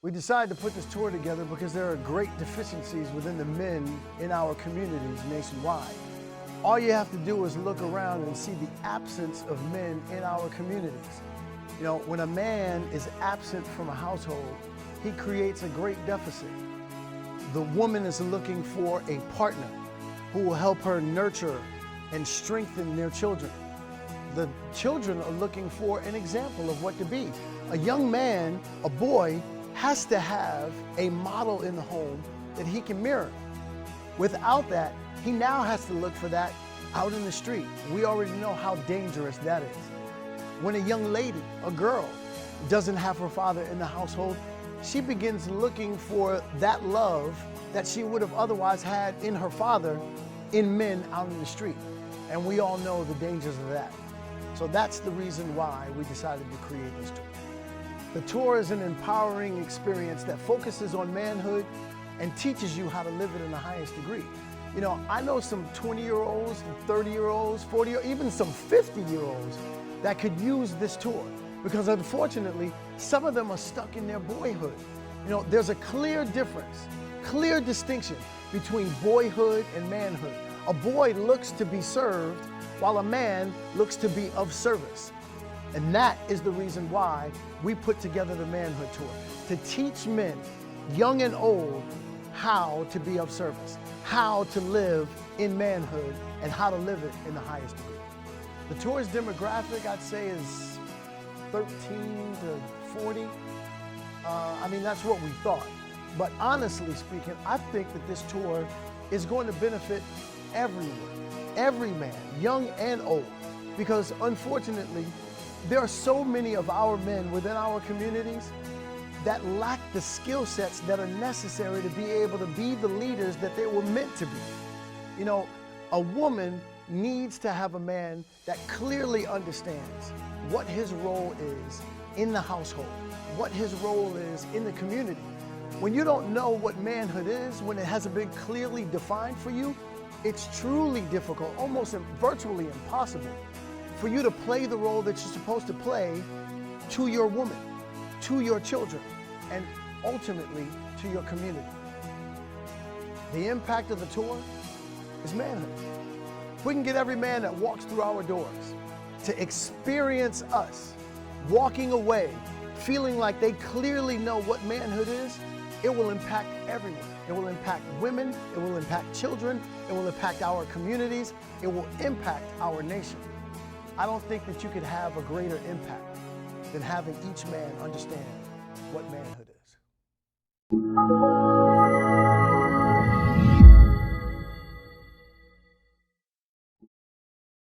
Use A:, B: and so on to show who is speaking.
A: We decided to put this tour together because there are great deficiencies within the men in our communities nationwide. All you have to do is look around and see the absence of men in our communities. You know, when a man is absent from a household, he creates a great deficit. The woman is looking for a partner who will help her nurture and strengthen their children. The children are looking for an example of what to be. A young man, a boy, has to have a model in the home that he can mirror. Without that, he now has to look for that out in the street. We already know how dangerous that is. When a young lady, a girl, doesn't have her father in the household, she begins looking for that love that she would have otherwise had in her father in men out in the street. And we all know the dangers of that. So that's the reason why we decided to create this tour. The tour is an empowering experience that focuses on manhood and teaches you how to live it in the highest degree. You know, I know some 20-year-olds, 30-year-olds, 40, or even some 50-year-olds that could use this tour because unfortunately, some of them are stuck in their boyhood. You know, there's a clear difference, clear distinction between boyhood and manhood. A boy looks to be served while a man looks to be of service. And that is the reason why we put together the Manhood Tour, to teach men, young and old, how to be of service, how to live in manhood, and how to live it in the highest degree. The tour's demographic, I'd say, is 13 to 40. I mean, that's what we thought. But honestly speaking, I think that this tour is going to benefit everyone, every man, young and old, because unfortunately, there are so many of our men within our communities that lack the skill sets that are necessary to be able to be the leaders that they were meant to be. You know, a woman needs to have a man that clearly understands what his role is in the household, what his role is in the community. When you don't know what manhood is, when it hasn't been clearly defined for you, it's truly difficult, almost virtually impossible, for you to play the role that you're supposed to play to your woman, to your children, and ultimately to your community. The impact of the tour is manhood. If we can get every man that walks through our doors to experience us walking away, feeling like they clearly know what manhood is, it will impact everyone. It will impact women, it will impact children, it will impact our communities, it will impact our nation. I don't think that you could have a greater impact than having each man understand what manhood is.